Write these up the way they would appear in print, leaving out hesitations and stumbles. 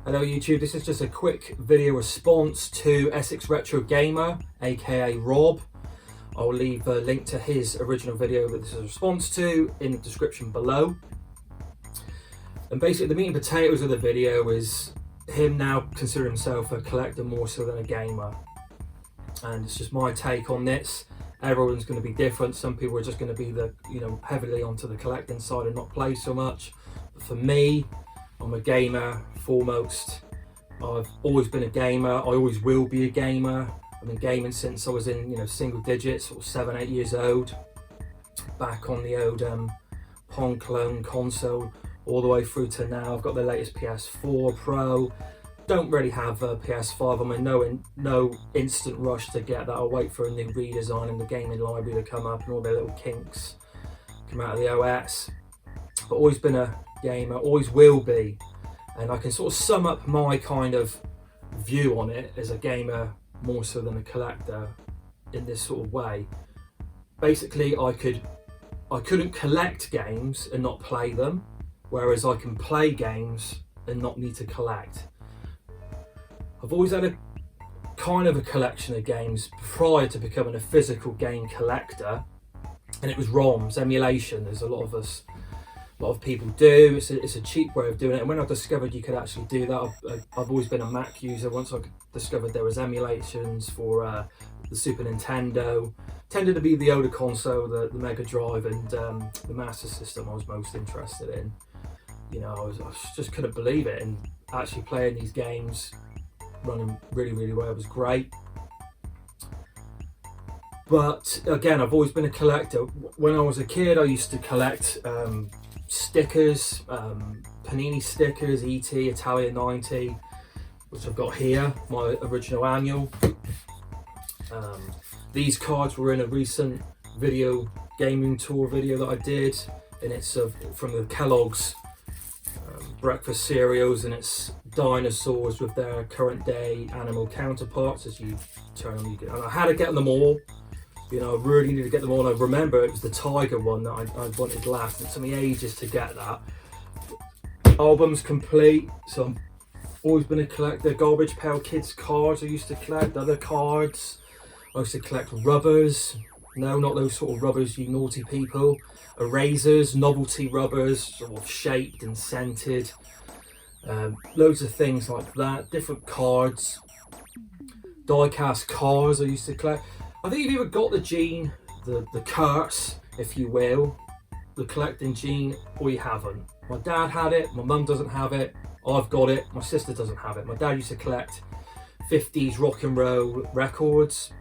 Hello YouTube, this is just a quick video response to Essex Retro Gamer, aka Rob. I'll leave a link to his original video that this is a response to in the description below. And basically the meat and potatoes of the video is him now considering himself a collector more so than a gamer. And it's just my take on this. Everyone's going to be different. Some people are just going to be heavily onto the collecting side and not play so much. But for me, I'm a gamer foremost. I've always been a gamer. I always will be a gamer. I've been gaming since I was in single digits, sort of 7-8 years old. Back on the old Pong clone console, all the way through to now. I've got the latest PS4 Pro. Don't really have a PS5. I'm in no instant rush to get that. I'll wait for a new redesign in the gaming library to come up and all their little kinks come out of the OS. But always been a gamer, always will be. And I can sort of sum up my kind of view on it as a gamer more so than a collector in this sort of way. Basically, I couldn't collect games and not play them, whereas I can play games and not need to collect. I've always had a kind of a collection of games prior to becoming a physical game collector, and it was ROMs, emulation, as a lot of people do. It's a cheap way of doing it, and when I discovered you could actually do that, I've always been a Mac user. Once I discovered there was emulations for the Super Nintendo, tended to be the older console, the Mega Drive and the Master System I was most interested in. I just couldn't believe it, and actually playing these games running really well, it was great. But again, I've always been a collector. When I was a kid, I used to collect stickers, Panini stickers, ET, Italia 90, which I've got here, my original annual. These cards were in a recent video gaming tour video that I did, and it's from the Kellogg's breakfast cereals, and it's dinosaurs with their current day animal counterparts. As you turn them, and I had to get them all. I really need to get them all. I remember it was the tiger one that I wanted last. It took me ages to get that. Album's complete, so I've always been a collector. Garbage Pail Kids cards I used to collect, other cards. I used to collect rubbers. No, not those sort of rubbers, you naughty people. Erasers, novelty rubbers, sort of shaped and scented. Loads of things like that. Different cards. Die-cast cars I used to collect. I think if you ever got the gene, the curse, if you will, the collecting gene, or you haven't. My dad had it, my mum doesn't have it, I've got it, my sister doesn't have it. My dad used to collect 50s rock and roll records.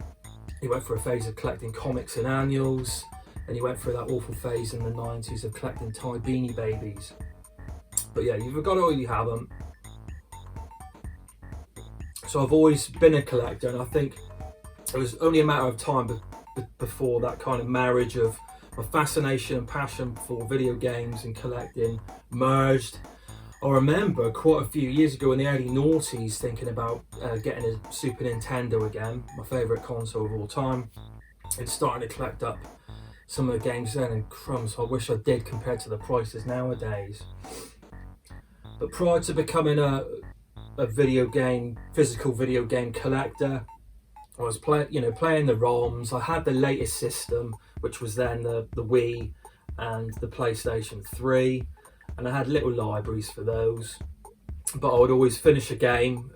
He went through a phase of collecting comics and annuals, and he went through that awful phase in the 90s of collecting Thai Beanie Babies. But yeah, you've either got it or you haven't. So I've always been a collector, and I think it was only a matter of time before that kind of marriage of my fascination and passion for video games and collecting merged. I remember quite a few years ago in the early noughties thinking about getting a Super Nintendo again, my favourite console of all time, and starting to collect up some of the games then, and crumbs, I wish I did compared to the prices nowadays. But prior to becoming a physical video game collector, I was playing the ROMs. I had the latest system, which was then the Wii and the PlayStation 3, and I had little libraries for those. But I would always finish a game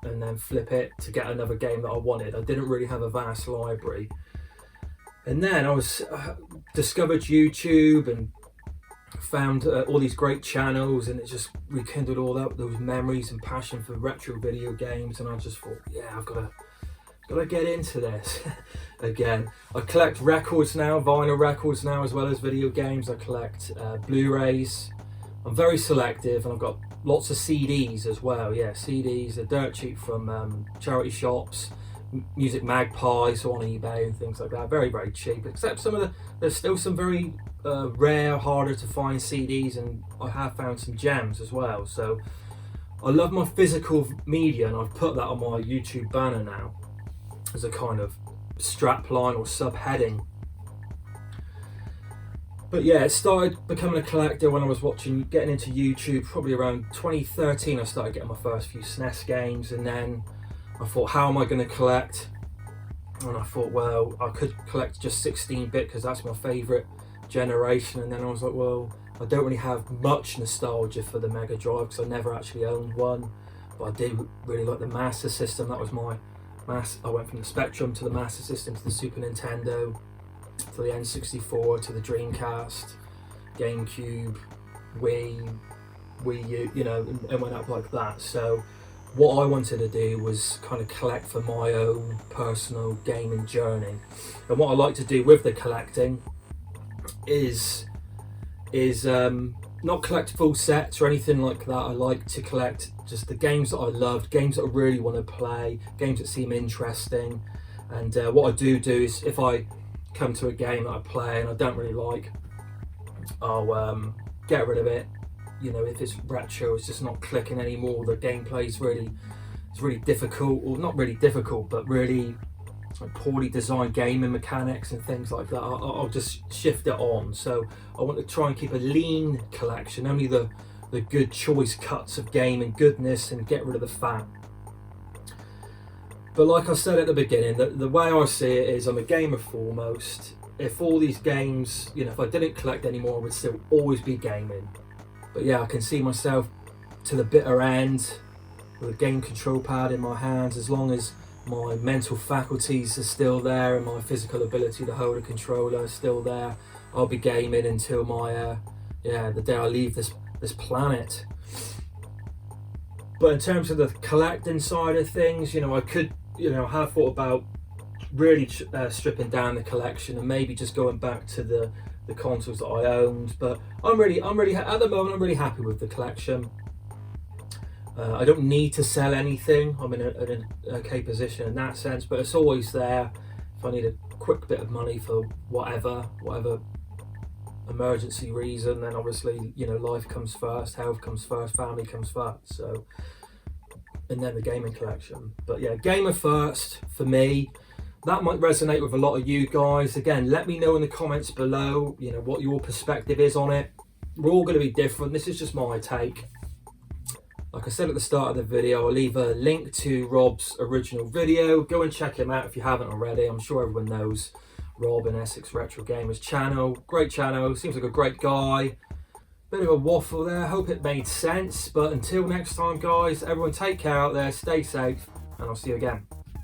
and then flip it to get another game that I wanted. I didn't really have a vast library. And then I discovered YouTube and found all these great channels, and it just rekindled all those memories and passion for retro video games. And I just thought, yeah, I've got to get into this again. I collect records now, vinyl records now, as well as video games. I collect Blu-rays. I'm very selective, and I've got lots of CDs as well. Yeah, CDs are dirt cheap from charity shops, Music Magpie, so on eBay and things like that. Very cheap, except there's still some very rare, harder to find CDs, and I have found some gems as well. So I love my physical media, and I've put that on my YouTube banner now as a kind of strapline or subheading. But yeah, it started becoming a collector when I was getting into YouTube, probably around 2013. I started getting my first few SNES games, and then I thought, how am I going to collect? And I thought, well, I could collect just 16-bit because that's my favourite generation. And then I was like, well, I don't really have much nostalgia for the Mega Drive because I never actually owned one. But I did really like the Master System. That was my I went from the Spectrum to the Master System to the Super Nintendo to the N64 to the Dreamcast, GameCube, Wii U, you know, and went up like that. So what I wanted to do was kind of collect for my own personal gaming journey. And what I like to do with the collecting is not collect full sets or anything like that. I like to collect just the games that I loved, games that I really want to play, games that seem interesting. And what I do is, if I come to a game that I play and I don't really like, I'll get rid of it. You know, if it's retro, it's just not clicking anymore. The gameplay's really difficult, or not really difficult, but really like poorly designed gaming mechanics and things like that. I'll just shift it on. So I want to try and keep a lean collection, only the good choice cuts of game and goodness, and get rid of the fat. But like I said at the beginning, the way I see it is, I'm a gamer foremost. If all these games, you know, if I didn't collect anymore, I would still always be gaming. But yeah, I can see myself to the bitter end with a game control pad in my hands. As long as my mental faculties are still there and my physical ability to hold a controller is still there, I'll be gaming until my the day I leave this planet. But in terms of the collecting side of things, you know, I could, you know, have thought about really stripping down the collection and maybe just going back to the consoles that I owned. But I'm really at the moment I'm really happy with the collection. I don't need to sell anything. I'm in an okay position in that sense, but it's always there if I need a quick bit of money for whatever emergency reason. Then obviously, you know, life comes first, health comes first, family comes first. So, and then the gaming collection. But yeah, gamer first for me. That might resonate with a lot of you guys. Again, let me know in the comments below, you know, what your perspective is on it. We're all going to be different. This is just my take. Like I said at the start of the video, I'll leave a link to Rob's original video. Go and check him out if you haven't already. I'm sure everyone knows Rob and Essex Retro Gamer's channel. Great channel, seems like a great guy. Bit of a waffle there, hope it made sense. But until next time guys, everyone take care out there, stay safe, and I'll see you again.